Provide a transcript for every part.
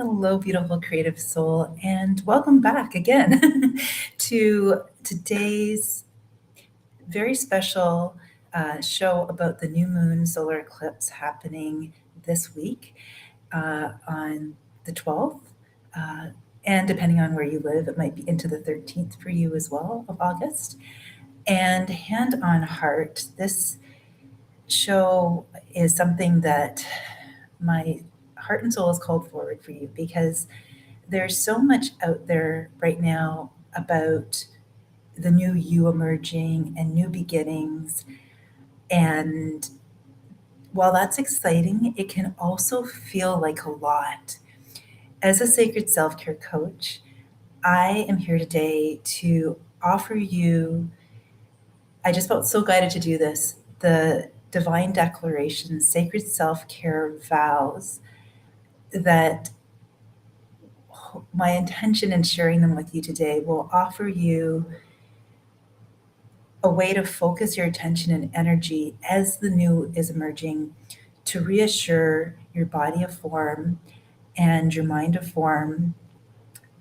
Hello, beautiful creative soul, and welcome back again to today's very special show about the new moon solar eclipse happening this week on the 12th. Uh, and depending on where you live, it might be into the 13th for you as well of August. And hand on heart, this show is something that my heart and soul has called forward for you because there's so much out there right now about the new you emerging and new beginnings. And while that's exciting, it can also feel like a lot. As a sacred self care coach, I am here today to offer you, I just felt so guided to do this, the divine declaration, sacred self care vows that my intention in sharing them with you today will offer you a way to focus your attention and energy as the new is emerging to reassure your body of form and your mind of form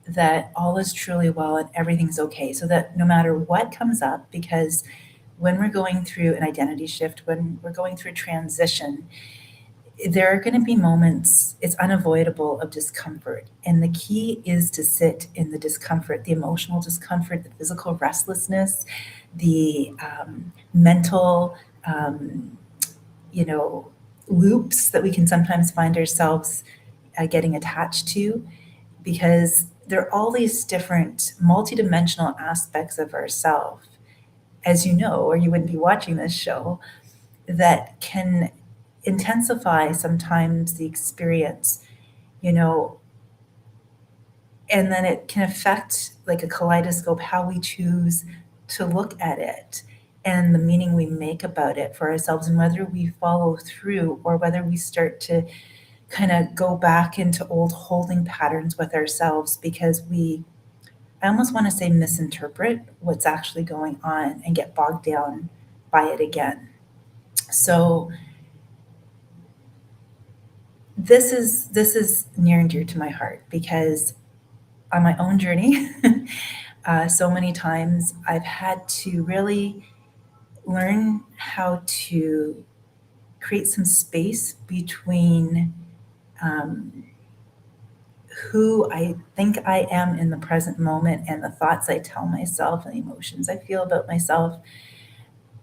that all is truly well and everything's okay. So that no matter what comes up, because when we're going through an identity shift, when we're going through a transition, there are going to be moments, it's unavoidable, of discomfort. And the key is to sit in the discomfort, the emotional discomfort, the physical restlessness, the mental, um, you know, loops that we can sometimes find ourselves getting attached to, because there are all these different multidimensional aspects of ourself, as you know, or you wouldn't be watching this show, that can intensify sometimes the experience, you know, and then it can affect like a kaleidoscope how we choose to look at it and the meaning we make about it for ourselves, and whether we follow through or whether we start to kind of go back into old holding patterns with ourselves because I almost want to say misinterpret what's actually going on and get bogged down by it again. So this is near and dear to my heart because on my own journey, so many times I've had to really learn how to create some space between um, who I think I am in the present moment and the thoughts I tell myself and the emotions I feel about myself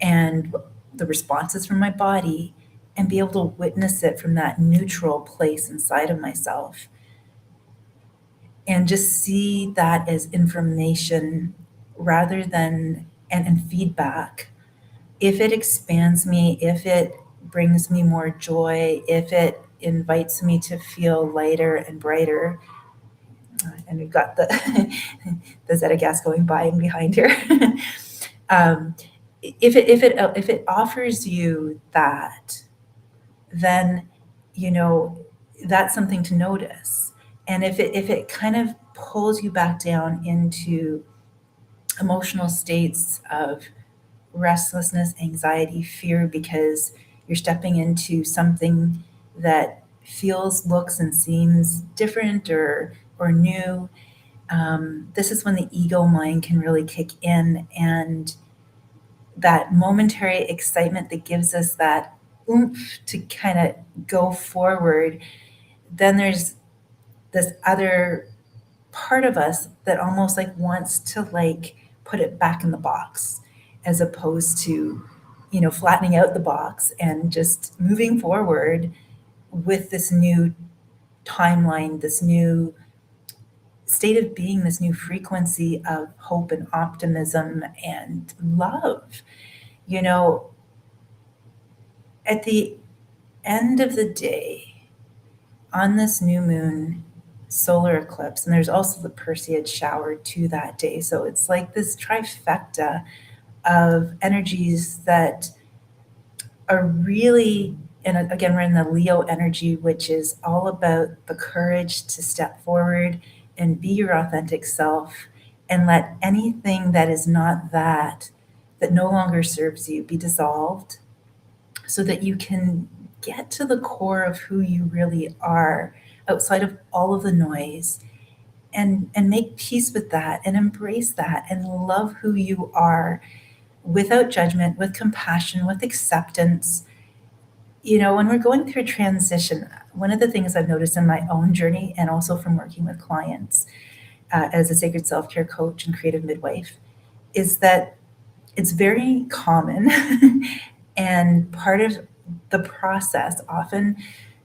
and the responses from my body, and be able to witness it from that neutral place inside of myself and just see that as information rather than and feedback. If it expands me, if it brings me more joy, if it invites me to feel lighter and brighter, and we've got the Zeta gas going by and behind here. um, if it offers you that, then you know that's something to notice. And if it kind of pulls you back down into emotional states of restlessness, anxiety, fear, because you're stepping into something that feels, looks, and seems different or new, this is when the ego mind can really kick in, and that momentary excitement that gives us that oomph to kind of go forward. Then there's this other part of us that almost like wants to like put it back in the box as opposed to flattening out the box and just moving forward with this new timeline, this new state of being, this new frequency of hope and optimism and love. You know, at the end of the day, on this new moon solar eclipse, and there's also the Perseid shower to that day. So it's like this trifecta of energies that are really, and again, we're in the Leo energy, which is all about the courage to step forward and be your authentic self and let anything that is not that no longer serves you, be dissolved so that you can get to the core of who you really are outside of all of the noise, and make peace with that and embrace that and love who you are without judgment, with compassion, with acceptance. When we're going through a transition, one of the things I've noticed in my own journey and also from working with clients as a sacred self-care coach and creative midwife is that it's very common and part of the process often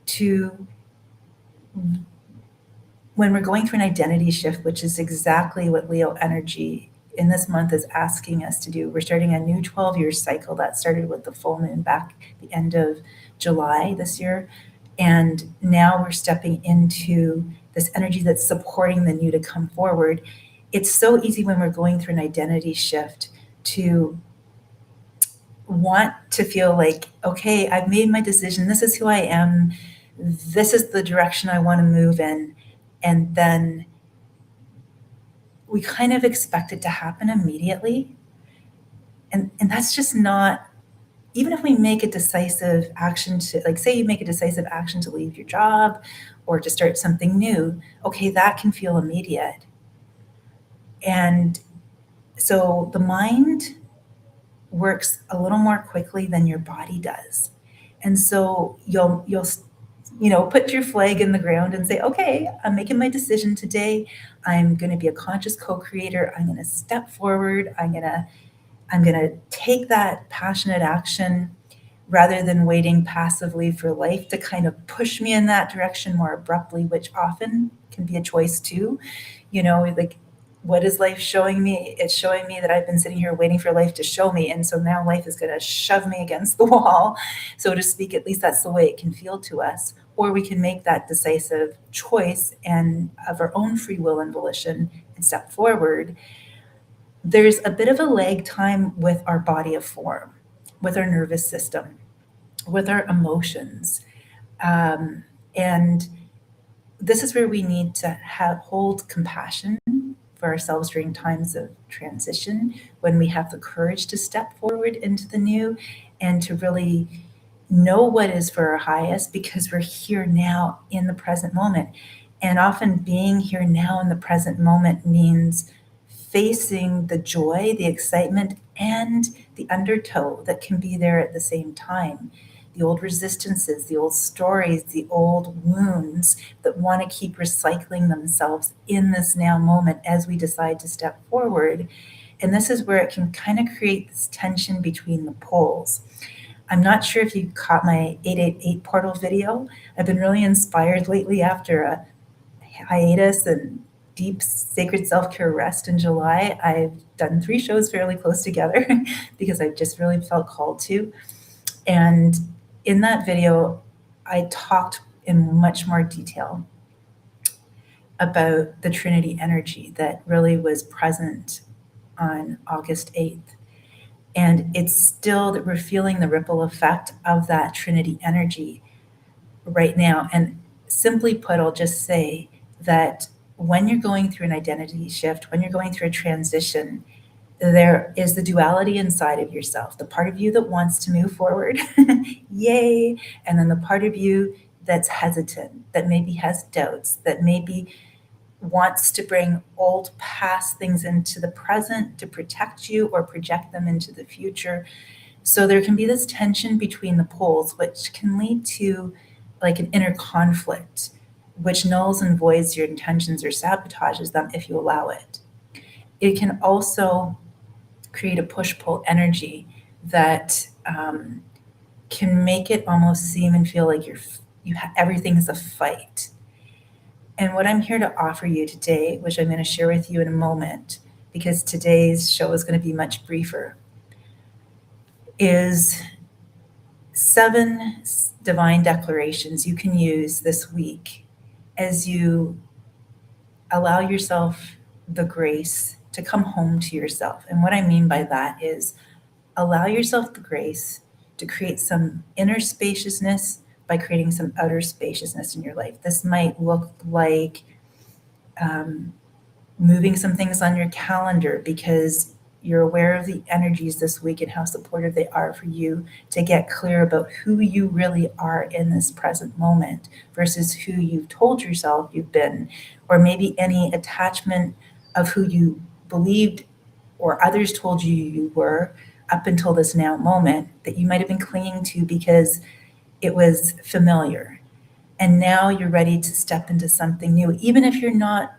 to, when we're going through an identity shift, which is exactly what Leo energy in this month is asking us to do. We're starting a new 12-year cycle that started with the full moon back the end of July this year. And now we're stepping into this energy that's supporting the new to come forward. It's so easy when we're going through an identity shift to want to feel like, okay, I've made my decision. This is who I am. This is the direction I want to move in. And then we kind of expect it to happen immediately. And that's just not, even if we make a decisive action to, like, say you make a decisive action to leave your job or to start something new, okay, that can feel immediate. And so the mind works a little more quickly than your body does. And so you'll put your flag in the ground and say, okay, I'm making my decision today. I'm going to be a conscious co-creator. I'm going to step forward. I'm going to take that passionate action rather than waiting passively for life to kind of push me in that direction more abruptly, which often can be a choice too. Like, what is life showing me? It's showing me that I've been sitting here waiting for life to show me. And so now life is going to shove me against the wall, so to speak. At least that's the way it can feel to us. Or we can make that decisive choice and of our own free will and volition and step forward. There's a bit of a lag time with our body of form, with our nervous system, with our emotions. And this is where we need to hold compassion for ourselves during times of transition, when we have the courage to step forward into the new and to really know what is for our highest, because we're here now in the present moment. And often being here now in the present moment means facing the joy, the excitement, and the undertow that can be there at the same time. The old resistances, the old stories, the old wounds that want to keep recycling themselves in this now moment as we decide to step forward. And this is where it can kind of create this tension between the poles. I'm not sure if you caught my 888 portal video. I've been really inspired lately after a hiatus and deep sacred self-care rest in July. I've done 3 shows fairly close together because I just really felt called to. And in that video, I talked in much more detail about the Trinity energy that really was present on August 8th. And it's still that we're feeling the ripple effect of that Trinity energy right now. And simply put, I'll just say that when you're going through an identity shift, when you're going through a transition, there is the duality inside of yourself, the part of you that wants to move forward, yay, and then the part of you that's hesitant, that maybe has doubts, that maybe wants to bring old past things into the present to protect you or project them into the future. So there can be this tension between the poles, which can lead to like an inner conflict, which nulls and voids your intentions or sabotages them if you allow it. It can also create a push-pull energy that can make it almost seem and feel like everything is a fight. And what I'm here to offer you today, which I'm going to share with you in a moment, because today's show is going to be much briefer, is 7 divine declarations you can use this week as you allow yourself the grace to come home to yourself. And what I mean by that is allow yourself the grace to create some inner spaciousness by creating some outer spaciousness in your life. This might look like moving some things on your calendar because You're aware of the energies this week and how supportive they are for you to get clear about who you really are in this present moment versus who you've told yourself you've been, or maybe any attachment of who you believed or others told you you were up until this now moment that you might have been clinging to because it was familiar. And now you're ready to step into something new, even if you're not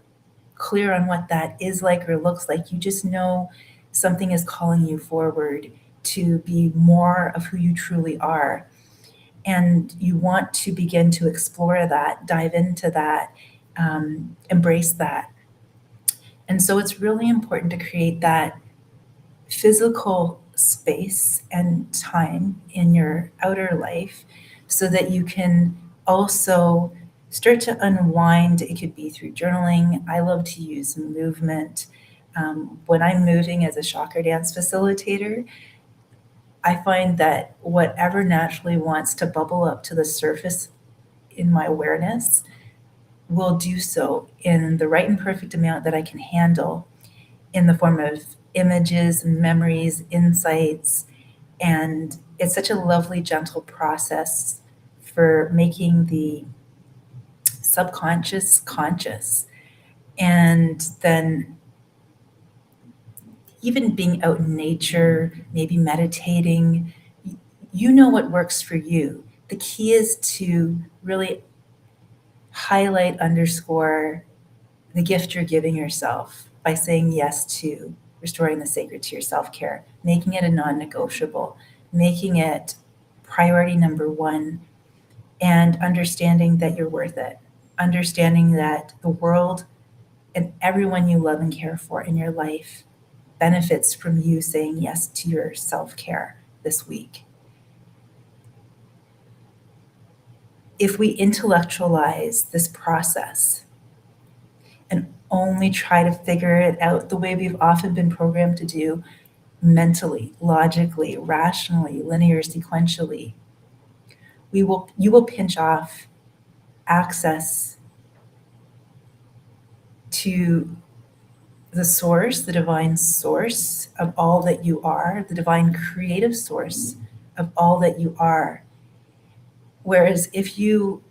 clear on what that is like or looks like. You just know something is calling you forward to be more of who you truly are. And you want to begin to explore that, dive into that, embrace that. And so it's really important to create that physical space and time in your outer life so that you can also start to unwind. It could be through journaling. I love to use movement. When I'm moving as a chakra dance facilitator, I find that whatever naturally wants to bubble up to the surface in my awareness will do so in the right and perfect amount that I can handle in the form of images, memories, insights. And it's such a lovely, gentle process for making the subconscious conscious. And then even being out in nature, maybe meditating, you know what works for you. The key is to really highlight, underscore the gift you're giving yourself by saying yes to restoring the sacred to your self-care, making it a non-negotiable, making it priority number one, and understanding that you're worth it, understanding that the world and everyone you love and care for in your life benefits from you saying yes to your self-care this week. If we intellectualize this process and only try to figure it out the way we've often been programmed to do, mentally, logically, rationally, linear, sequentially, you will pinch off access to the source, the divine source of all that you are, the divine creative source of all that you are. Whereas if you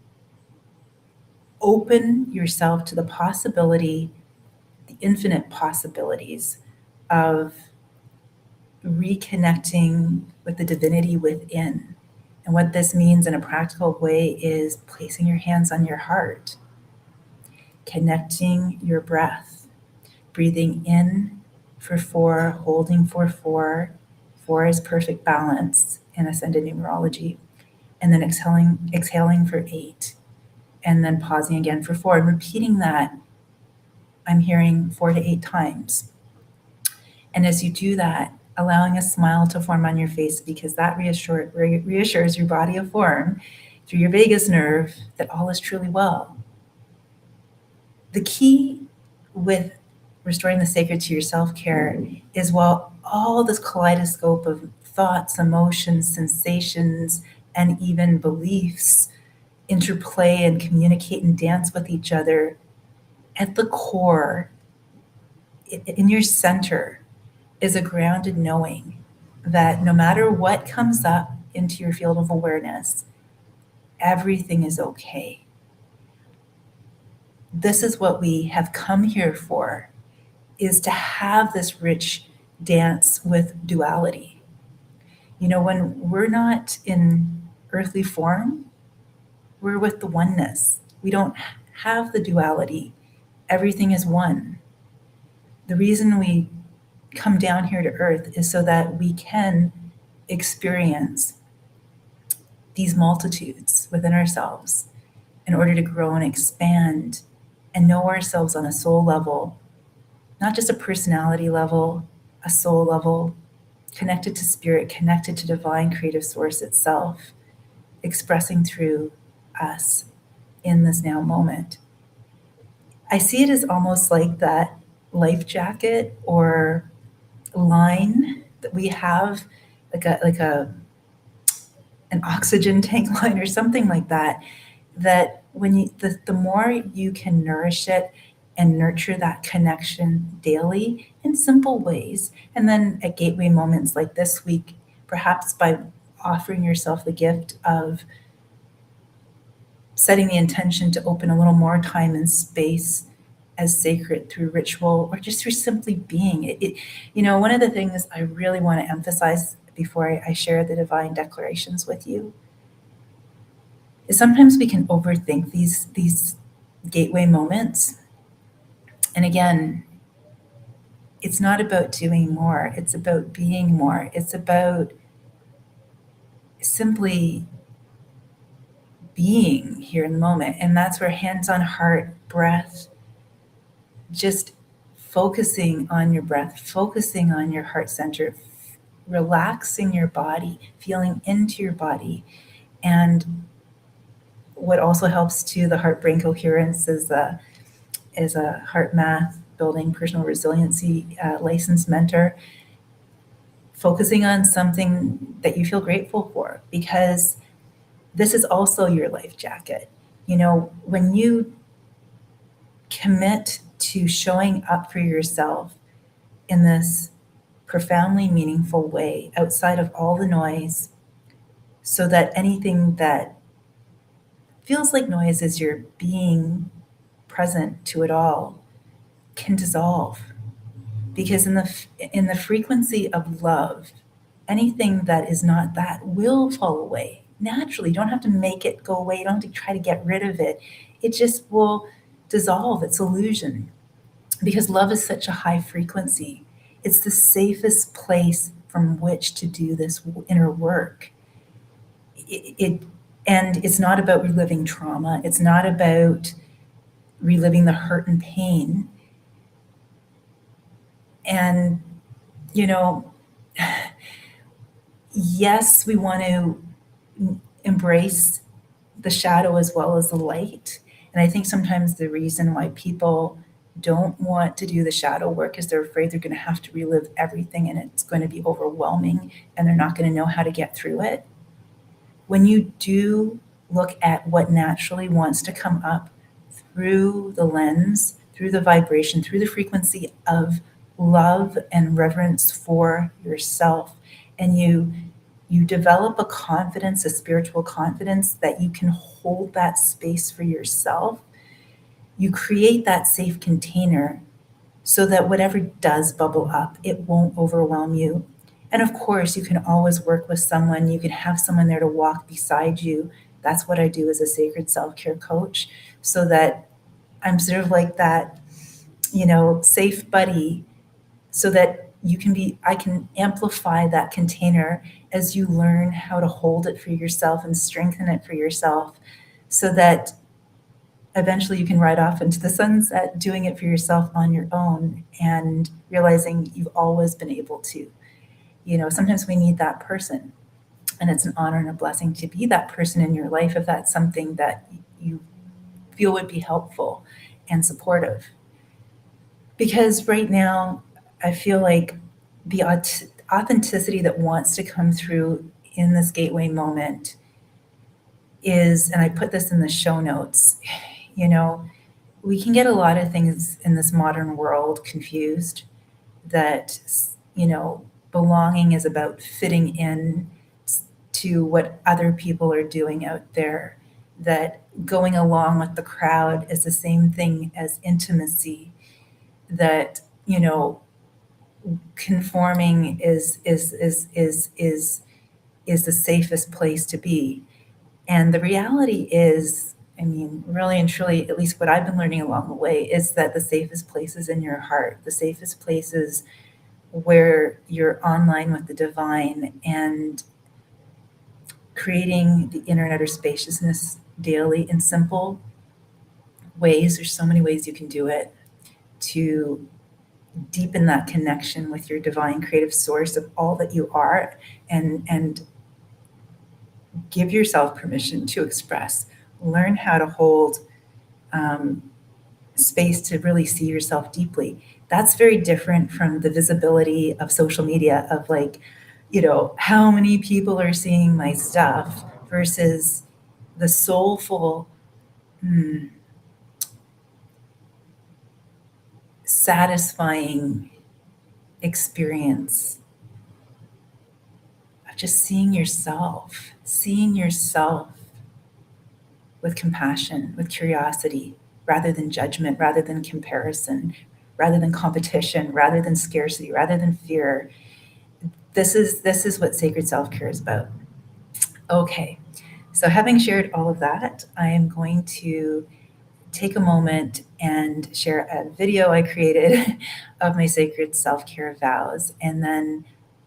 open yourself to the possibility, the infinite possibilities of reconnecting with the divinity within. And what this means in a practical way is placing your hands on your heart, connecting your breath, breathing in for 4, holding for 4. 4 is perfect balance in ascended numerology. And then exhaling for 8. And then pausing again for 4. And repeating that, I'm hearing 4 to 8 times. And as you do that, allowing a smile to form on your face, because that reassures your body of form through your vagus nerve that all is truly well. The key with restoring the sacred to your self-care is while all this kaleidoscope of thoughts, emotions, sensations, and even beliefs interplay and communicate and dance with each other, at the core, in your center, is a grounded knowing that no matter what comes up into your field of awareness, everything is okay. This is what we have come here for, is to have this rich dance with duality. You know, when we're not in earthly form, we're with the oneness. We don't have the duality. Everything is one. The reason we come down here to earth is so that we can experience these multitudes within ourselves in order to grow and expand and know ourselves on a soul level, not just a personality level, a soul level, connected to spirit, connected to divine creative source itself, expressing through us in this now moment. I see it as almost like that life jacket or line that we have, like an oxygen tank line or something like that, that when you the more you can nourish it and nurture that connection daily, in simple ways. And then at gateway moments like this week, perhaps by offering yourself the gift of setting the intention to open a little more time and space as sacred through ritual or just through simply being. One of the things I really want to emphasize before I share the divine declarations with you is sometimes we can overthink these gateway moments. And again, it's not about doing more, it's about being more. It's about simply being here in the moment. And that's where hands on heart, breath, just focusing on your breath, focusing on your heart center, relaxing your body, feeling into your body. And what also helps too, the heart brain coherence is a heart math building personal resiliency licensed mentor, focusing on something that you feel grateful for, because this is also your life jacket. When you commit to showing up for yourself in this profoundly meaningful way outside of all the noise, so that anything that feels like noise as you're being present to it all can dissolve. Because in the frequency of love, anything that is not that will fall away naturally. You don't have to make it go away. You don't have to try to get rid of it. It just will dissolve. It's illusion. Because love is such a high frequency. It's the safest place from which to do this inner work. And it's not about reliving trauma. It's not about reliving the hurt and pain. And, yes, we want to embrace the shadow as well as the light. And I think sometimes the reason why people don't want to do the shadow work is they're afraid they're going to have to relive everything and it's going to be overwhelming and they're not going to know how to get through it. When you do look at what naturally wants to come up through the lens, through the vibration, through the frequency of love and reverence for yourself, and you develop a confidence, a spiritual confidence that you can hold that space for yourself, you create that safe container so that whatever does bubble up, it won't overwhelm you. And of course, you can always work with someone. You can have someone there to walk beside you. That's what I do as a sacred self-care coach, so that I'm sort of like that, safe buddy, so that I can amplify that container as you learn how to hold it for yourself and strengthen it for yourself, so that eventually you can ride off into the sunset doing it for yourself on your own and realizing you've always been able to. Sometimes we need that person, and it's an honor and a blessing to be that person in your life if that's something that you feel would be helpful and supportive. Because right now, I feel like the authenticity that wants to come through in this gateway moment is, and I put this in the show notes, we can get a lot of things in this modern world confused, that, belonging is about fitting in to what other people are doing out there, that going along with the crowd is the same thing as intimacy, that, conforming is the safest place to be. And the reality is, really and truly, at least what I've been learning along the way, is that the safest place is in your heart. The safest place is where you're online with the divine and creating the inner and outer spaciousness daily in simple ways. There's so many ways you can do it to deepen that connection with your divine creative source of all that you are, and give yourself permission to express. Learn how to hold space to really see yourself deeply. That's very different from the visibility of social media of how many people are seeing my stuff, versus the soulful, satisfying experience of just seeing yourself with compassion, with curiosity, rather than judgment, rather than comparison, rather than competition, rather than scarcity, rather than fear. This is what sacred self-care is about. Okay, so having shared all of that, I am going to take a moment and share a video I created of my sacred self-care vows, and then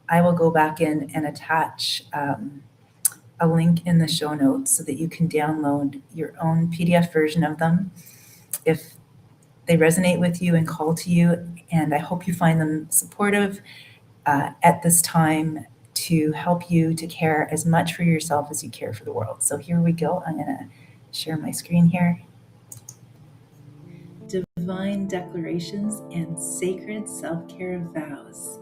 I will go back in and attach a link in the show notes so that you can download your own PDF version of them if they resonate with you and call to you. And I hope you find them supportive at this time to help you to care as much for yourself as you care for the world. So here we go. I'm going to share my screen here. Divine declarations and sacred self-care vows.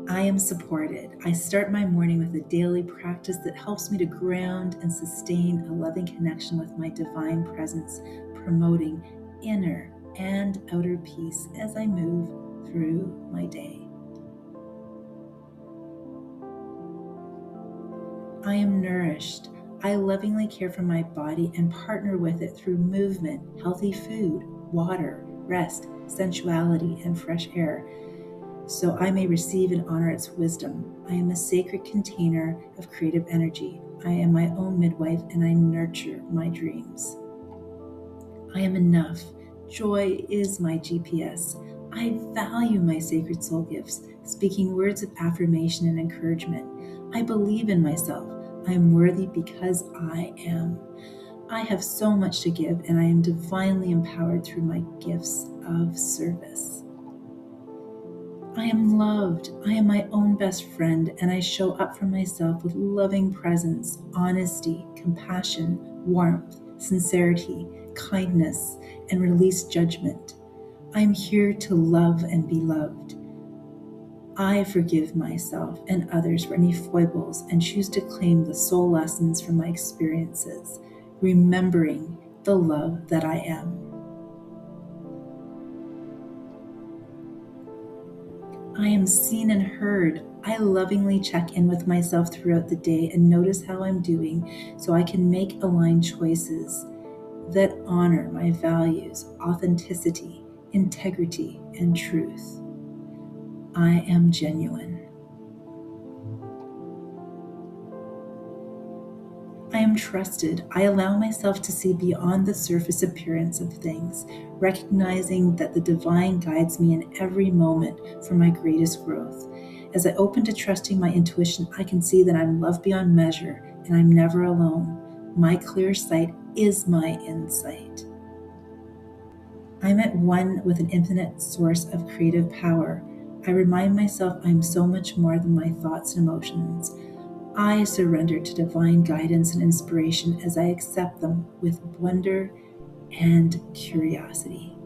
I am supported. I start my morning with a daily practice that helps me to ground and sustain a loving connection with my divine presence, promoting inner and outer peace as I move through my day. I am nourished. I lovingly care for my body and partner with it through movement, healthy food, water, rest, sensuality, and fresh air, so I may receive and honor its wisdom. I am a sacred container of creative energy. I am my own midwife, and I nurture my dreams. I am enough. Joy is my GPS. I value my sacred soul gifts, speaking words of affirmation and encouragement. I believe in myself. I am worthy because I am. I have so much to give, and I am divinely empowered through my gifts of service. I am loved. I am my own best friend, and I show up for myself with loving presence, honesty, compassion, warmth, sincerity, kindness, and release judgment. I am here to love and be loved. I forgive myself and others for any foibles and choose to claim the soul lessons from my experiences, remembering the love that I am. I am seen and heard. I lovingly check in with myself throughout the day and notice how I'm doing so I can make aligned choices that honor my values, authenticity, integrity, and truth. I am genuine. I am trusted. I allow myself to see beyond the surface appearance of things, recognizing that the divine guides me in every moment for my greatest growth. As I open to trusting my intuition, I can see that I'm loved beyond measure and I'm never alone. My clear sight is my insight. I'm at one with an infinite source of creative power. I remind myself I'm so much more than my thoughts and emotions. I surrender to divine guidance and inspiration as I accept them with wonder and curiosity.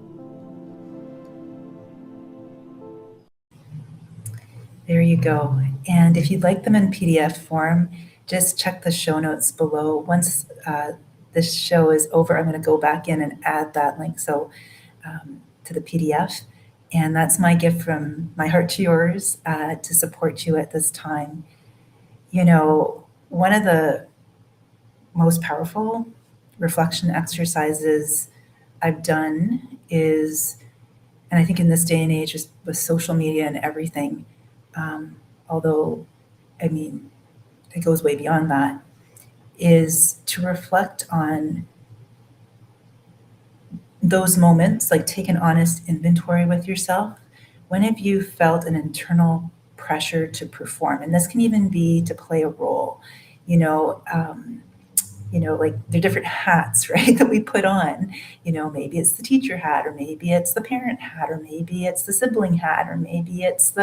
There you go. And if you'd like them in PDF form, just check the show notes below. Once this show is over, I'm going to go back in and add that link to the PDF. And that's my gift from my heart to yours to support you at this time. You know, one of the most powerful reflection exercises I've done is, and I think in this day and age with social media and everything, although, I mean, it goes way beyond that, is to reflect on those moments, like take an honest inventory with yourself. When have you felt an internal pressure to perform? And this can even be to play a role, like there are different hats, right, that we put on. Maybe it's the teacher hat, or maybe it's the parent hat, or maybe it's the sibling hat, or maybe it's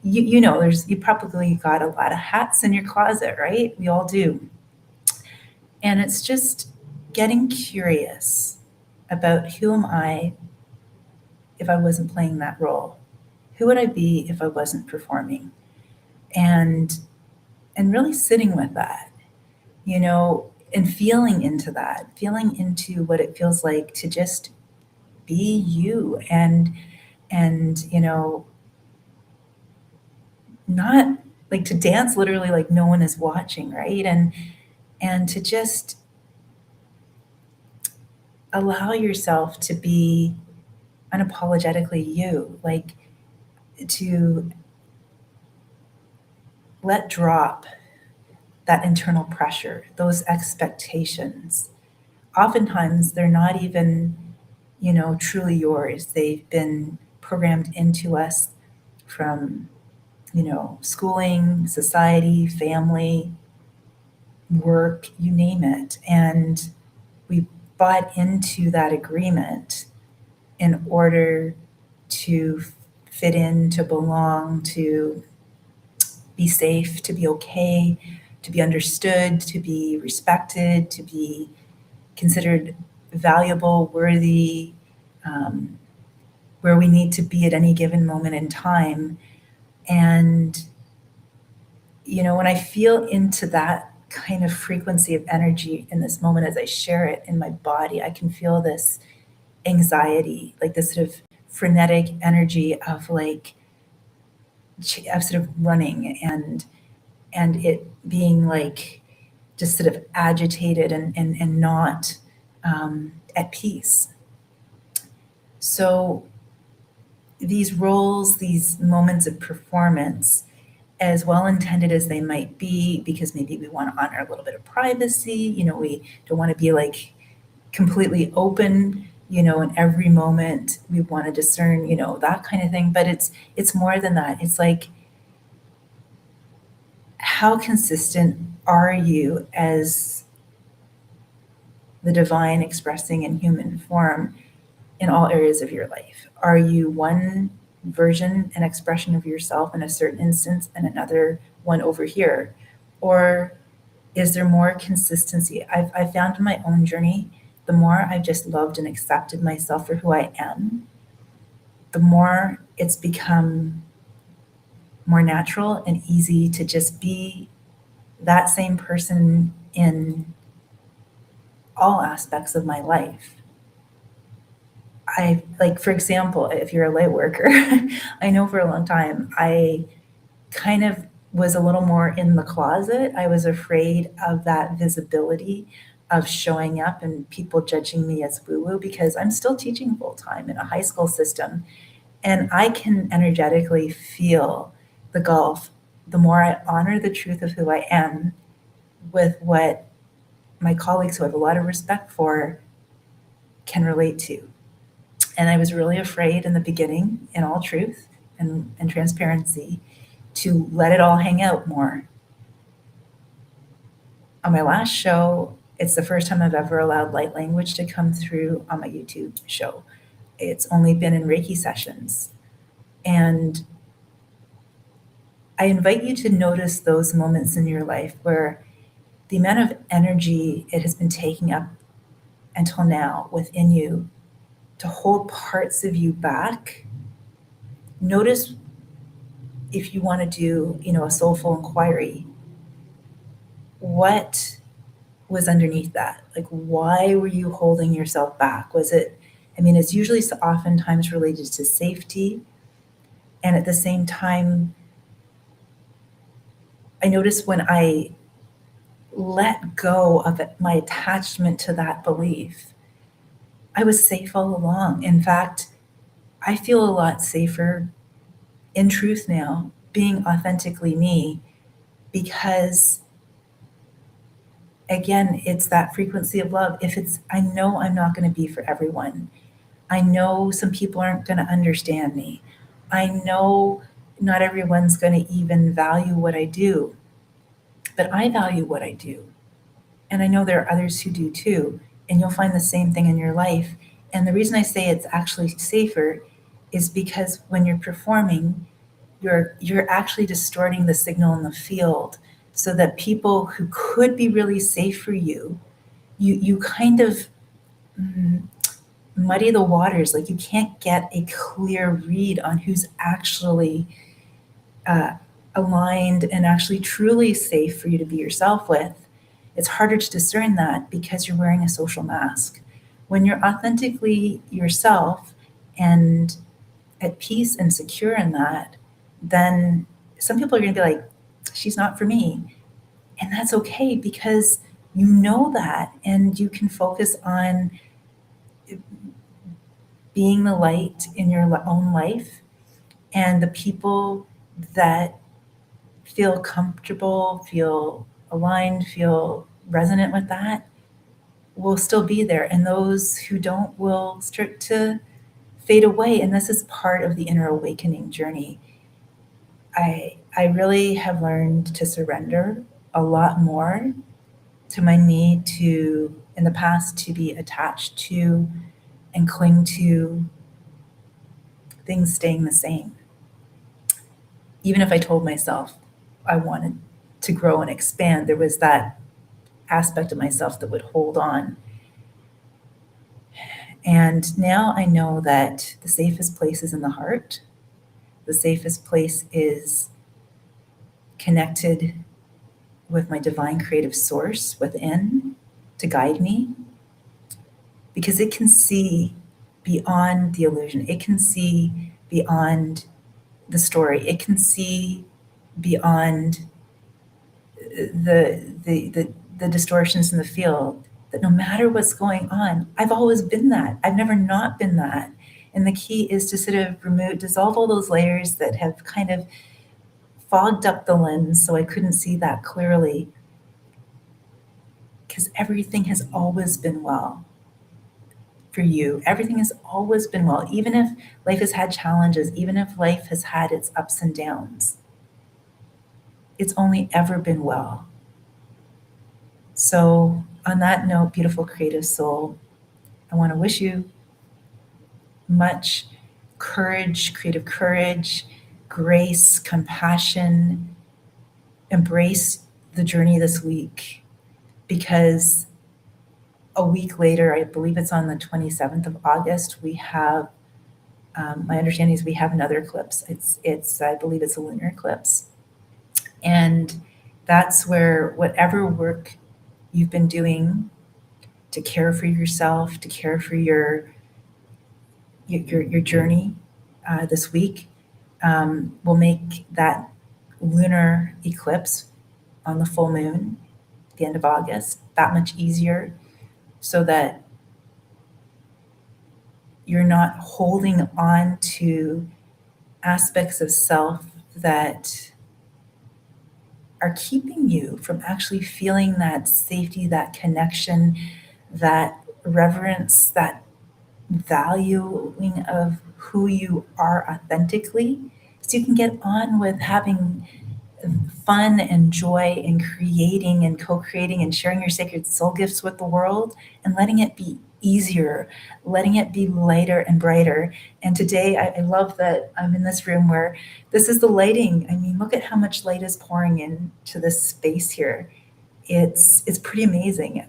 you probably got a lot of hats in your closet, right? We all do. And it's just getting curious about who am I if I wasn't playing that role? Who would I be if I wasn't performing? And really sitting with that, and feeling into that, feeling into what it feels like to just be you. And and, not like to dance literally like no one is watching, right? And to just allow yourself to be unapologetically you, like to let drop that internal pressure, those expectations. Oftentimes they're not even, truly yours. They've been programmed into us from, schooling, society, family, work, you name it. And we bought into that agreement in order to fit in, to belong, to be safe, to be okay, to be understood, to be respected, to be considered valuable, worthy, um, where we need to be at any given moment in time. And, when I feel into that kind of frequency of energy in this moment as I share it in my body, I can feel this anxiety, like this sort of frenetic energy of like, of sort of running and it being like just sort of agitated and not at peace. So these roles, these moments of performance, as well intended as they might be, because maybe we want to honor a little bit of privacy, we don't want to be like completely open, in every moment we want to discern, that kind of thing. But it's more than that. It's like, how consistent are you as the divine expressing in human form in all areas of your life? Are you one version and expression of yourself in a certain instance and another one over here? Or is there more consistency? I've found in my own journey, the more I've just loved and accepted myself for who I am, the more it's become more natural and easy to just be that same person in all aspects of my life. I like, for example, if you're a light worker, I know for a long time I kind of was a little more in the closet. I was afraid of that visibility of showing up and people judging me as woo woo because I'm still teaching full time in a high school system. And I can energetically feel the gulf the more I honor the truth of who I am with what my colleagues who I have a lot of respect for can relate to. And I was really afraid in the beginning, in all truth and transparency, to let it all hang out more. On my last show, it's the first time I've ever allowed light language to come through on my YouTube show. It's only been in Reiki sessions. And I invite you to notice those moments in your life where the amount of energy it has been taking up until now within you to hold parts of you back. Notice if you want to do, a soulful inquiry, what was underneath that? Like, why were you holding yourself back? Was it, it's usually oftentimes related to safety. And at the same time, I noticed when I let go of my attachment to that belief, I was safe all along. In fact, I feel a lot safer in truth now, being authentically me, because again, it's that frequency of love. I know I'm not going to be for everyone. I know some people aren't going to understand me. I know not everyone's going to even value what I do, but I value what I do. And I know there are others who do too. And you'll find the same thing in your life. And the reason I say it's actually safer is because when you're performing, you're actually distorting the signal in the field so that people who could be really safe for you kind of muddy the waters. Like, you can't get a clear read on who's actually aligned and actually truly safe for you to be yourself with. It's harder to discern that because you're wearing a social mask. When you're authentically yourself and at peace and secure in that, then some people are going to be like, she's not for me. And that's okay, because you know that, and you can focus on being the light in your own life, and the people that feel comfortable, feel aligned, feel resonant with that will still be there. And those who don't will start to fade away. And this is part of the inner awakening journey. I really have learned to surrender a lot more to my need to, in the past, to be attached to and cling to things staying the same. Even if I told myself I wanted to grow and expand, there was that aspect of myself that would hold on. And now I know that the safest place is in the heart. The safest place is connected with my divine creative source within to guide me, because it can see beyond the illusion. It can see beyond the story. It can see beyond the distortions in the field, that no matter what's going on, I've always been that. I've never not been that. And the key is to sort of dissolve all those layers that have kind of fogged up the lens so I couldn't see that clearly. Because everything has always been well for you. Everything has always been well, even if life has had challenges, even if life has had its ups and downs. It's only ever been well. So, on that note, beautiful creative soul, I want to wish you much courage, creative courage, grace, compassion. Embrace the journey this week, because a week later, I believe it's on the 27th of August, we have, my understanding is we have another eclipse. It's I believe it's a lunar eclipse. And that's where whatever work you've been doing to care for yourself, to care for your journey this week, will make that lunar eclipse on the full moon, the end of August, that much easier, so that you're not holding on to aspects of self that are keeping you from actually feeling that safety, that connection, that reverence, that valuing of who you are authentically, so you can get on with having fun and joy and creating and co-creating and sharing your sacred soul gifts with the world, and letting it be easier, letting it be lighter and brighter. And today I love that I'm in this room where this is the lighting. I mean, look at how much light is pouring into this space here. It's pretty amazing.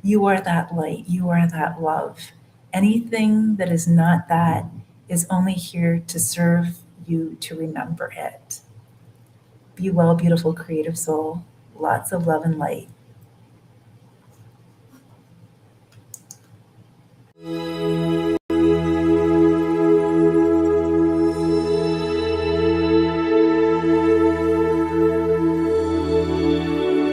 You are that light. You are that love. Anything that is not that is only here to serve you to remember it. Be well, beautiful, creative soul. Lots of love and light.